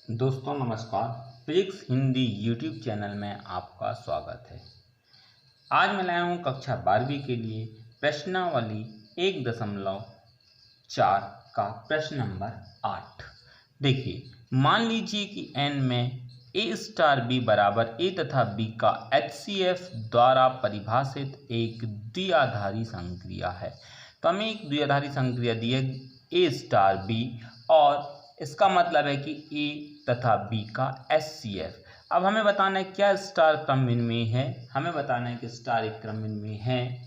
दोस्तों नमस्कार। Physics Hindi YouTube channel में आपका स्वागत है। आज मैं लाया हूँ कक्षा 12वीं के लिए प्रश्नावली 1.4 का प्रश्न नंबर 8। देखिए, मान लीजिए कि n में a स्टार b बराबर a तथा b का HCF द्वारा परिभाषित एक द्विआधारी संक्रिया है। तो हमें एक द्विआधारी संक्रिया दी है a स्टार b और इसका मतलब है कि a तथा b का HCF। अब हमें बताना है क्या स्टार क्रमविन्मयी है, हमें बताना है कि स्टार एक क्रमविन्मयी है।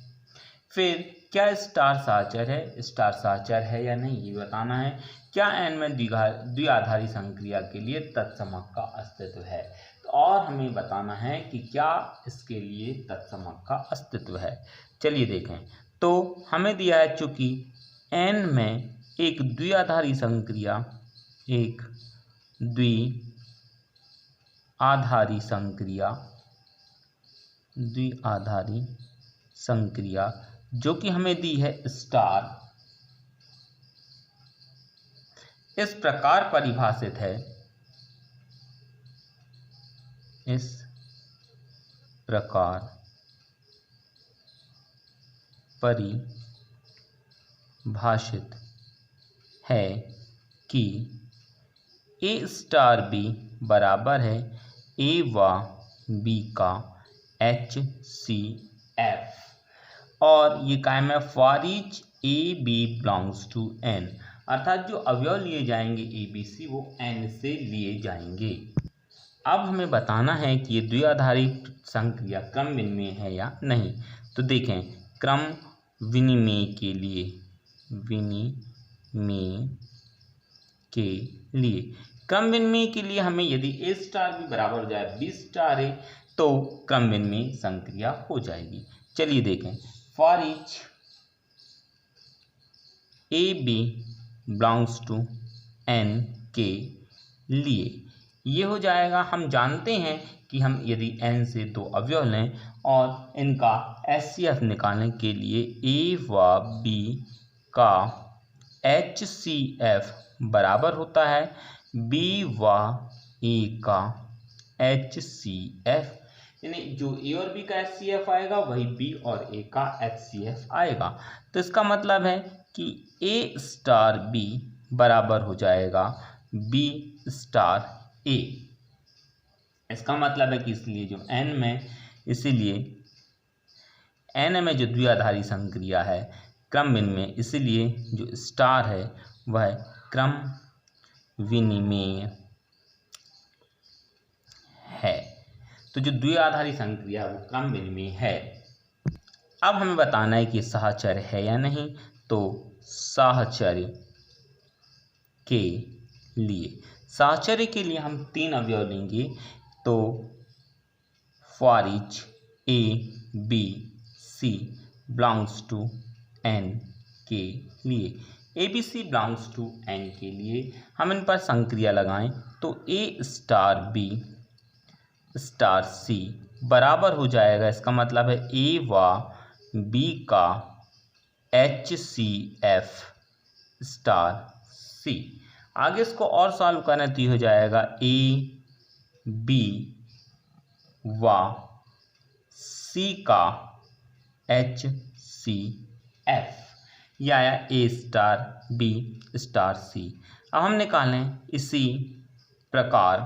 फिर क्या स्टार सहचर है या नहीं, ये बताना है। क्या n में द्विआधारी संक्रिया के लिए तत्समक का अस्तित्व है, और हमें बताना है कि क्या इसके लिए तत्समक का अस्तित्व है। चलिए देखें। तो हमें दिया है चूंकि n में एक द्विआधारी संक्रिया जो कि हमें दी है स्टार, इस प्रकार परिभाषित है, कि a स्टार b बराबर है a व b का HCF, और ये कायम है for each a b belongs to n, अर्थात जो अवयव लिए जाएंगे a b c वो n से लिए जाएंगे। अब हमें बताना है कि ये द्विआधारी संक्रिया क्रम विनिमय है या नहीं। तो देखें, क्रम विनिमय के लिए हमें यदि a स्टार भी बराबर हो जाए b स्टार a तो क्रम विनिमय संक्रिया हो जाएगी। चलिए देखें, for each a b belongs to n के लिए ये हो जाएगा। हम जानते हैं कि हम यदि n से दो अवयव लें और इनका HCF निकालने के लिए a व b का HCF बराबर होता है b व a का HCF, यानी जो a और b का HCF आएगा वही b और a का HCF आएगा। तो इसका मतलब है कि a स्टार b बराबर हो जाएगा b स्टार a। इसका मतलब है कि इसलिए n में जो द्विआधारी संक्रिया है क्रम विनिमय, इसलिए जो स्टार है वह क्रम विनिमय है। तो जो द्विआधारी संक्रिया वो क्रम विनिमय है। अब हमें बताना है कि सहचर है या नहीं। तो सहचर्य के लिए हम तीन अवयव लेंगे। तो for each a b c belongs to n के लिए a b c belongs to n के लिए हम इन पर संक्रिया लगाएं तो a star b star c बराबर हो जाएगा, इसका मतलब है a व b का HCF स्टार c। आगे इसको और सॉल्व करना तो हो जाएगा a b व c का HCF, या आया a star b star c। अब हम निकालें इसी प्रकार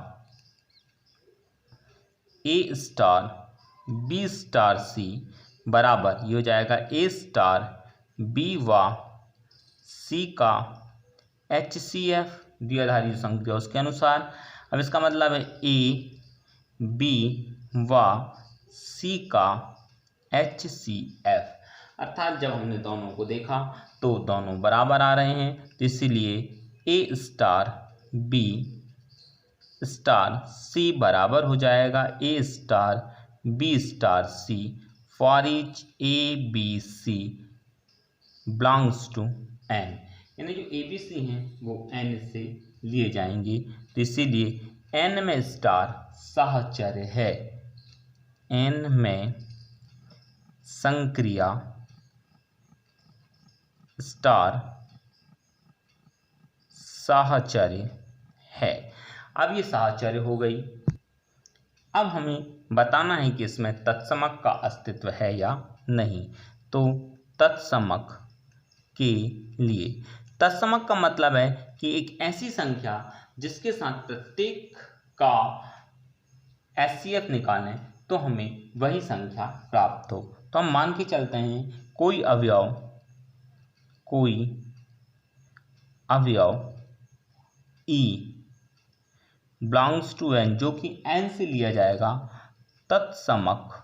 a star b star c बराबर ये हो जाएगा a स्टार b व c का HCF द्विआधारी संक्रिया उसके अनुसार। अब इसका मतलब है a b व c का HCF, अर्थात जब हमने दोनों को देखा तो दोनों बराबर आ रहे हैं, तो इसीलिए a star b star c बराबर हो जाएगा a star b star c for each a b c belongs to n, यानी जो a b c हैं वो n से लिए जाएंगे। तो इसीलिए n में स्टार सहचर्य है, n में संक्रिया स्टार साहचर्य है। अब ये साहचर्य हो गई। अब हमें बताना है कि इसमें तत्समक का अस्तित्व है या नहीं। तो तत्समक के लिए, तत्समक का मतलब है कि एक ऐसी संख्या जिसके साथ प्रत्येक का HCF निकालें तो हमें वही संख्या प्राप्त हो। तो हम मान के चलते हैं कोई अवयव E बिलोंग्स टू N, जो कि N से लिया जाएगा, तत्समक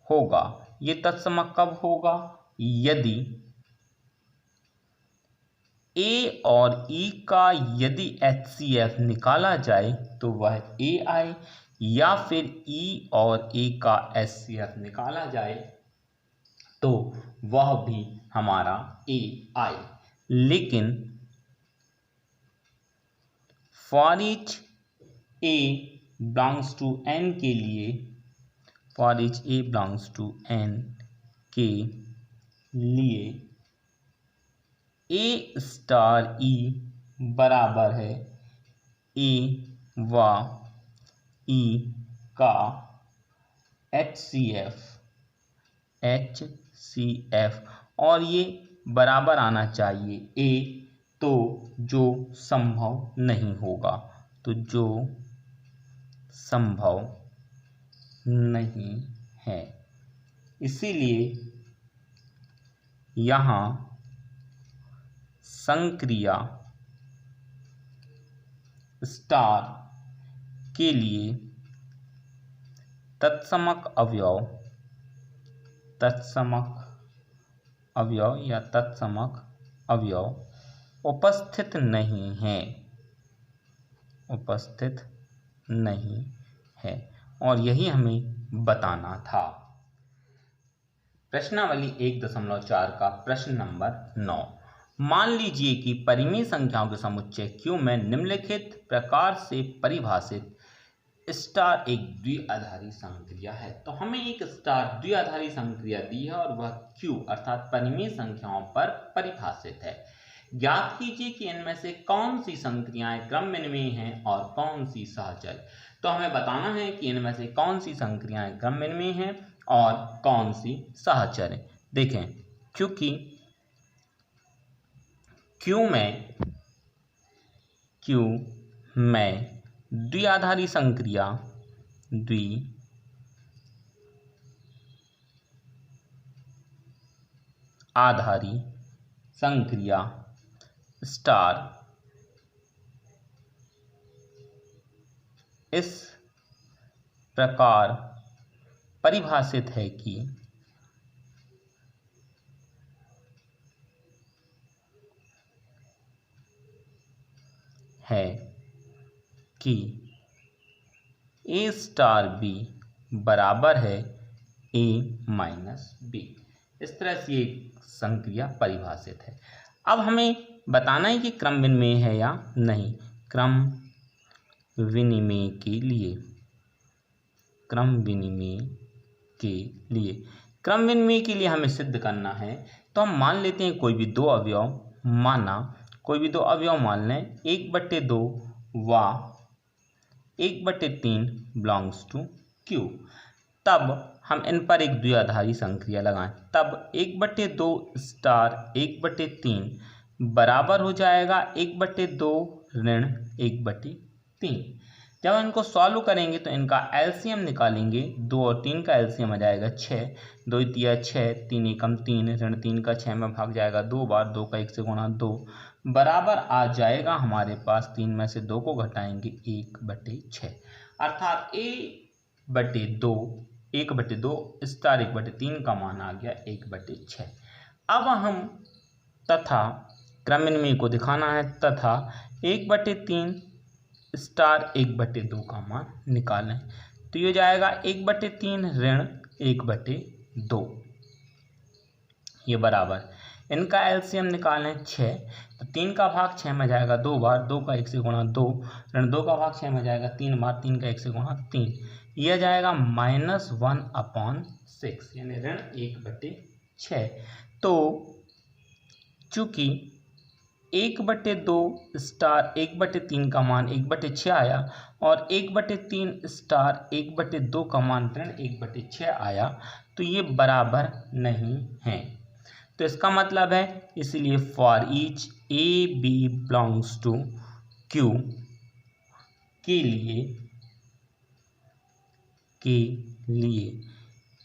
होगा। ये तत्समक कब होगा? यदि A और E का यदि HCF निकाला जाए तो वह A आए, या फिर E और A का HCF निकाला जाए तो वह भी हमारा A आए। लेकिन for each A belongs to N के लिए, for each A belongs to N के लिए A स्टार E बराबर है A व E का HCF, और ये बराबर आना चाहिए A, तो जो संभव नहीं होगा, तो जो संभव नहीं है। इसीलिए यहाँ संक्रिया स्टार के लिए तत्समक अवयव उपस्थित नहीं है, और यही हमें बताना था। प्रश्नावली 1.4 का प्रश्न नंबर 9। मान लीजिए कि परिमेय संख्याओं के समुच्चय Q में निम्नलिखित प्रकार से परिभाषित स्टार एक द्विआधारी संक्रिया है। तो हमें एक स्टार द्विआधारी संक्रिया दी है और वह Q अर्थात परिमेय संख्याओं पर परिभाषित है। ज्ञात कीजिए कि इनमें से कौन सी संक्रियाएं क्रम विनिमेय हैं और कौन सी सहचर। तो हमें बताना है कि इनमें से कौन सी संक्रियाएं क्रम विनिमेय हैं और कौन सी सहचर है। देखें, क्योंकि Q में द्विआधारी संक्रिया स्टार इस प्रकार परिभाषित है कि A स्टार B बराबर है A माइनस B। इस तरह से एक संक्रिया परिभाषित है। अब हमें बताना है कि क्रम विनिमेय है या नहीं। क्रम विनिमेय के लिए हमें सिद्ध करना है। तो हम मान लेते हैं कोई भी दो अवयव मान लें 1/2 व 1/3 बिलोंग्स टू Q। तब हम इन पर एक द्विआधारी संक्रिया लगाएं, तब 1/2 स्टार 1/3 बराबर हो जाएगा 1/2 ऋण 1/3। जब इनको सॉल्व करेंगे तो इनका एलसीएम निकालेंगे। 2 और 3 का एलसीएम आ जाएगा 6, 2 तिया 6, 3 एकम 3, ऋण 3 का 6 में भाग जाएगा 2 बार, 2 का 1 से गुणा 2 बराबर आ जाएगा हमारे पास 3 में से 2 को घटाएंगे 1/6, अर्थात 1/2 स्टार 1/3 का मान आ गया 1/6। अब हम तथा क्रम विनिमेय को दिखाना है, तथा 1/3 स्टार 1/2 का मान निकालें। तो ये जाएगा 1/3 ऋण 1/2, ये बराबर इनका एलसीएम निकालें 6, तो 3 का भाग 6 में जाएगा 2 बार, 2 का 1 से गुणा 2, ऋण 2 का भाग 6 में जाएगा 3 बार, 3 का 1 से गुणा 3, यह जाएगा -1/6 यानी ऋण 1/6। तो चूंकि 1/2 स्टार 1/3 का मान 1/6 आया और 1/3 स्टार 1/2 का मान ऋण 1/6 आया, तो ये बराबर नहीं है। तो इसका मतलब है, इसलिए for each A B belongs to Q के लिए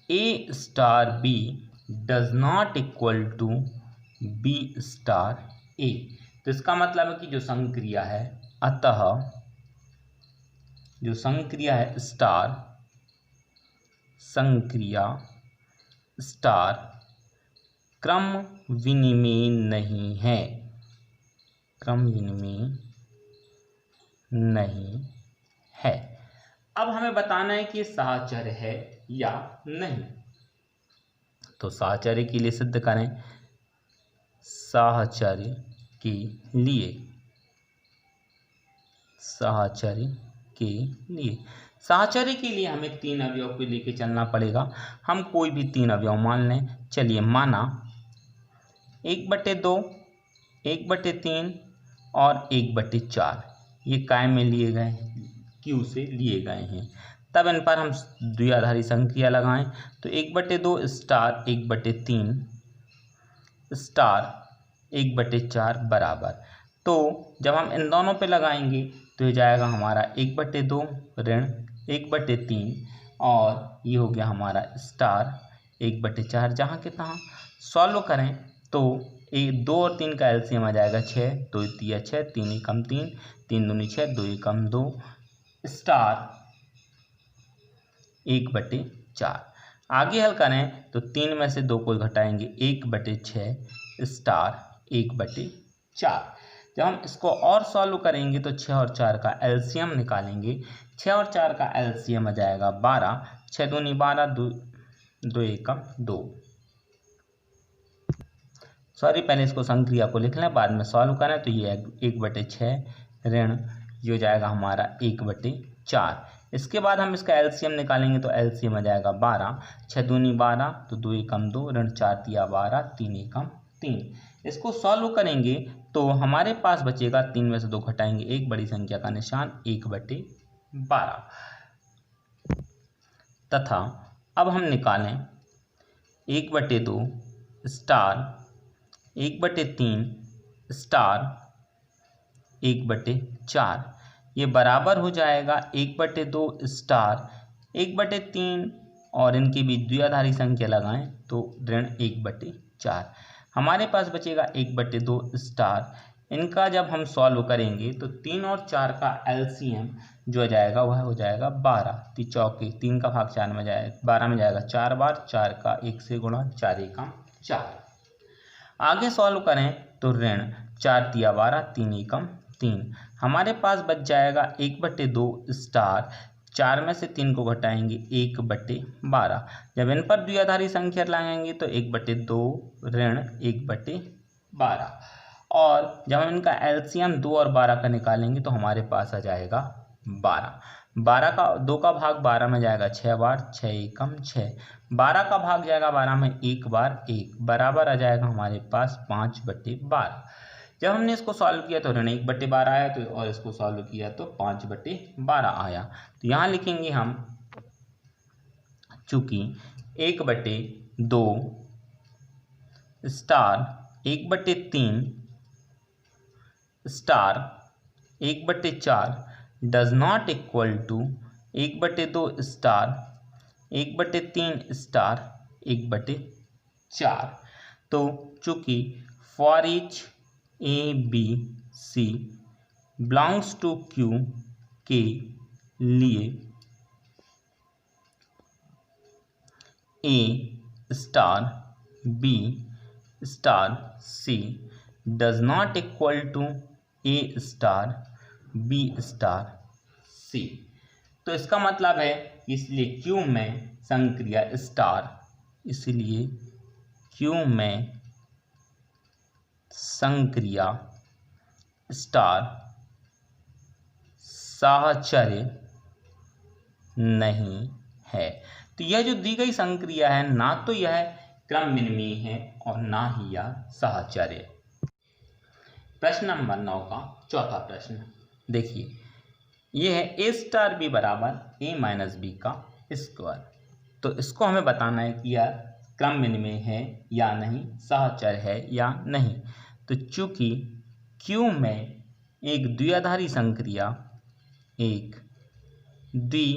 A star B does not equal to B star A. तो इसका मतलब है कि जो संक्रिया है, अतः जो संक्रिया है स्टार संक्रिया स्टार क्रम विनिमेय नहीं है, क्रम विनिमेय नहीं है। अब हमें बताना है कि साहचर्य है या नहीं। तो साहचर्य के लिए सिद्ध करें, साहचर्य के लिए साहचर्य के लिए हमें 3 अवयव को लेके चलना पड़ेगा। हम कोई भी 3 अवयव मान लें। चलिए, माना 1/2, 1/3 और 1/4 ये काय में लिए गए हैं, क्यू से लिए गए हैं। तब इन पर हम द्विआधारी संक्रिया लगाएं। तो 1/2 स्टार 1/3 स्टार 1/4 बराबर, तो जब हम इन दोनों पे लगाएंगे तो ये जाएगा हमारा 1/2 ऋण 1/3 और ये हो गया हमारा स्टार 1/4। जहाँ के तहाँ सॉल्व करें तो 2 और 3 का एलसीएम आ जाएगा 6, 2 तिया 6, 3 एकम 3, 3 दूनी 6, 2 एकम 2 स्टार 1/4। आगे हल करें तो 3 में से 2 को घटाएंगे 1/6 स्टार 1/4। जब हम इसको और सॉल्व करेंगे तो 6 और 4 का एलसीएम निकालेंगे। 6 और 4 का एलसीएम आ जाएगा 12, 6 दूनी 12, 2 एकम 2। सॉरी, पहले इसको संक्रिया को लिख लें, बाद में सॉल्व करें। तो ये 1/6 ऋण ये हो जाएगा हमारा 1/4। इसके बाद हम इसका एलसीएम निकालेंगे तो एलसीएम आ जाएगा 12, 6 दूनी 12, तो 2 एकम 2 ऋण 4 तिया 12, 3 एकम 3। इसको सॉल्व करेंगे तो हमारे पास बचेगा, 3 में से 2 घटाएंगे, एक बड़ी संख्या का निशान 1/12 तथा अब हम निकालें 1/2 स्टार 1/3 स्टार 1/4। ये बराबर हो जाएगा 1/2 स्टार 1/3 और इनके बीच द्विआधारी संख्या लगाएं तो ऋण 1/4। हमारे पास बचेगा 1/2 स्टार। इनका जब हम सॉल्व करेंगे तो 3 और 4 का एलसीएम जो जाएगा वह हो जाएगा 12, 3 चौके 3 का भाग 4 में जाएगा 12 में जाएगा 4 बार, 4 का 1 से गुणा, 4 एकम 4। आगे सॉल्व करें तो ऋण 4 तिया 12, 3 एकम 3। हमारे पास बच जाएगा 1/2 स्टार, 4 में से 3 को घटाएंगे 1/12। जब इन पर द्विआधारी संख्या लगाएंगे तो 1/2 ऋण 1/12 और जब हम इनका एलसीएम 2 और 12 का निकालेंगे तो हमारे पास आ जाएगा 12। 12 का 2 का भाग 12 में जाएगा 6 बार, 6 एकम 6। 12 का भाग जाएगा 12 में 1 बार 1, बराबर आ जाएगा हमारे पास 5/12। जब हमने इसको सॉल्व किया तो ऋण 1/12 आया, तो और इसको सॉल्व किया तो 5/12 आया। तो यहाँ लिखेंगे हम, चूंकि 1/2 star 1/3 star 1/4 does not equal to 1/2 star 1/3 star 1/4। तो चूंकि for each A B C belongs to Q के लिए A star B star C does not equal to A star B star C. तो इसका मतलब है, इसलिए क्यू में संक्रिया स्टार, इसलिए क्यू में संक्रिया स्टार साहचर्य नहीं है। तो यह जो दी गई संक्रिया है, ना तो यह क्रम विनिमेय है और ना ही यह साहचर्य। प्रश्न नंबर 9 का चौथा प्रश्न देखिए, ये है ए स्टार बी बराबर ए माइनस बी का स्क्वायर। तो इसको हमें बताना है कि यार क्रम विनिमय है या नहीं, सहचर है या नहीं। तो चूंकि Q में एक द्विआधारी संक्रिया, एक द्विआधारी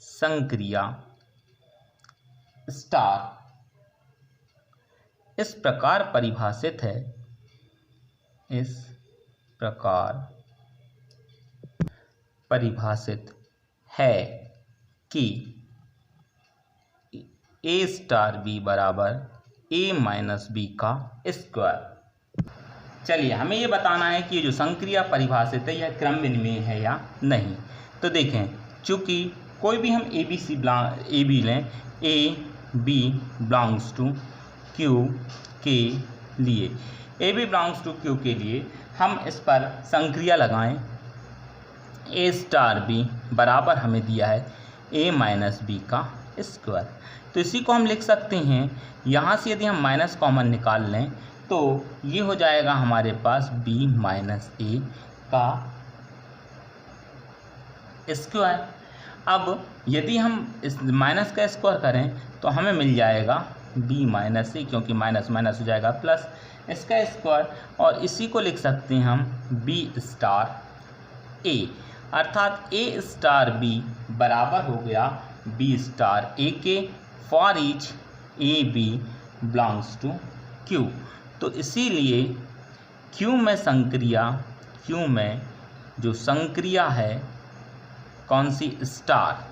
संक्रिया स्टार इस प्रकार परिभाषित है, इस प्रकार परिभाषित है कि ए स्टार बी बराबर ए माइनस बी का स्क्वायर। चलिए हमें ये बताना है कि जो संक्रिया परिभाषित है यह क्रम विनिमय है या नहीं। तो देखें, चूंकि कोई भी हम ए बी लें, A B belongs to Q के लिए, A B belongs to Q के लिए हम इस पर संक्रिया लगाएं। ए स्टार बी बराबर हमें दिया है ए माइनस बी का स्क्वायर। तो इसी को हम लिख सकते हैं, यहाँ से यदि हम माइनस कॉमन निकाल लें तो ये हो जाएगा हमारे पास बी माइनस ए का स्क्वायर। अब यदि हम इस माइनस का स्क्वायर करें तो हमें मिल जाएगा बी माइनस ए, क्योंकि माइनस माइनस हो जाएगा प्लस इसका स्क्वायर, और इसी को लिख सकते हैं हम बी स्टार ए, अर्थात ए स्टार बी बराबर हो गया बी स्टार ए के for each A B belongs to Q. तो इसीलिए क्यू में संक्रिया, क्यू में जो संक्रिया है कौन सी, स्टार,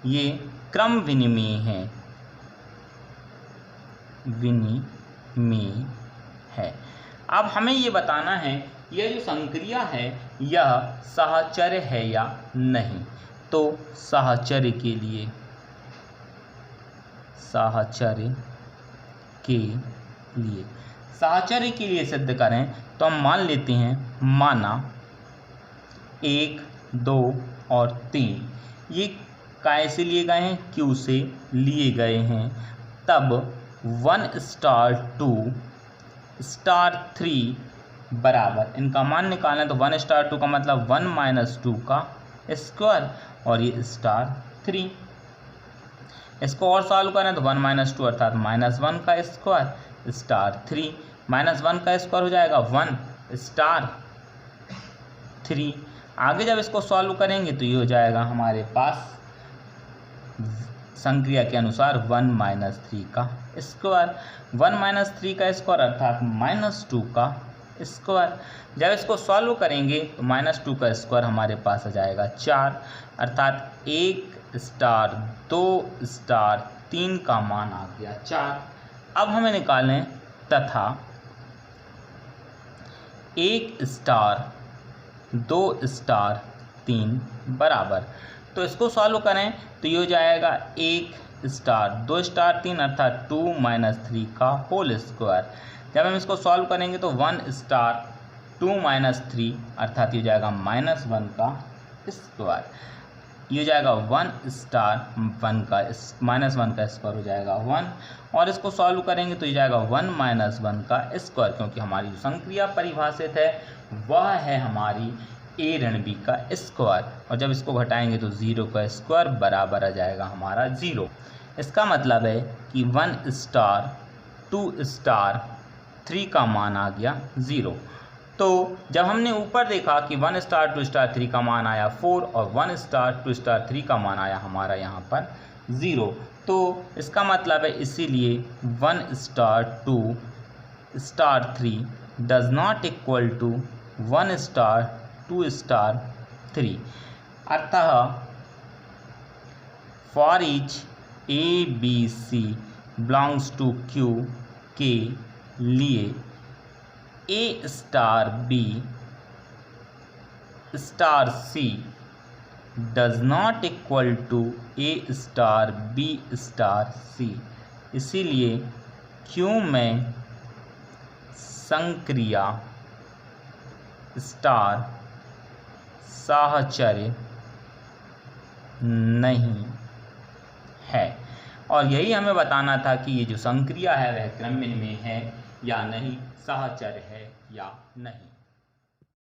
ये क्रम विनिमय है, विनिमय है। अब हमें ये बताना है यह जो संक्रिया है यह सहचर्य है या नहीं। तो सहचर्य के लिए, सहचर्य के लिए, सहचर्य के लिए सिद्ध करें तो हम मान लेते हैं, माना 1, 2 और 3 ये कैसे लिए गए हैं, क्यू से लिए गए हैं। तब 1 स्टार 2 स्टार 3 बराबर, इनका मान निकालना है तो 1 स्टार 2 का मतलब 1 माइनस 2 का स्क्वायर, और ये स्टार 3। इसको और सॉल्व करें तो 1 माइनस 2 अर्थात -1 का स्क्वायर स्टार 3, -1 का स्क्वायर हो जाएगा 1 स्टार 3। आगे जब इसको सॉल्व करेंगे तो ये हो जाएगा हमारे पास संक्रिया के अनुसार 1 माइनस 3 का स्क्वायर, 1 माइनस 3 का स्क्वायर अर्थात -2 का स्क्वायर। जब इसको सॉल्व करेंगे तो -2 का स्क्वायर हमारे पास आ जाएगा 4, अर्थात 1 स्टार 2 स्टार 3 का मान आ गया 4। अब हमें निकालें तथा 1 स्टार 2 स्टार 3 बराबर, तो इसको सॉल्व करें तो ये हो जाएगा 1 स्टार 2 स्टार 3 अर्थात 2 माइनस 3 का होल स्क्वायर। जब हम इसको सॉल्व करेंगे तो 1 स्टार 2 माइनस 3 अर्थात ये हो जाएगा -1 का स्क्वायर, ये हो जाएगा 1 स्टार 1 का -1 का स्क्वायर हो जाएगा 1, और इसको सॉल्व करेंगे तो ये जाएगा 1 माइनस 1 का स्क्वायर, क्योंकि हमारी जो संक्रिया परिभाषित है वह है हमारी ए ऋण बी का स्क्वायर, और जब इसको घटाएंगे तो 0 का स्क्वायर बराबर आ जाएगा हमारा 0। इसका मतलब है कि 1 स्टार 2 स्टार 3 का मान आ गया 0। तो जब हमने ऊपर देखा कि 1 स्टार 2 स्टार 3 का मान आया 4 और 1 स्टार 2 स्टार 3 का मान आया हमारा यहाँ पर 0, तो इसका मतलब है इसीलिए 1 star 2 star 3 does not equal to 1 star 2 star 3। अतः for each A B C belongs to Q के लिए A star B star C does not equal to A star B star C. इसीलिए क्यू में संक्रिया star साहचर्य नहीं है। और यही हमें बताना था कि ये जो संक्रिया है वह क्रम में है या नहीं, सहचर है या नहीं।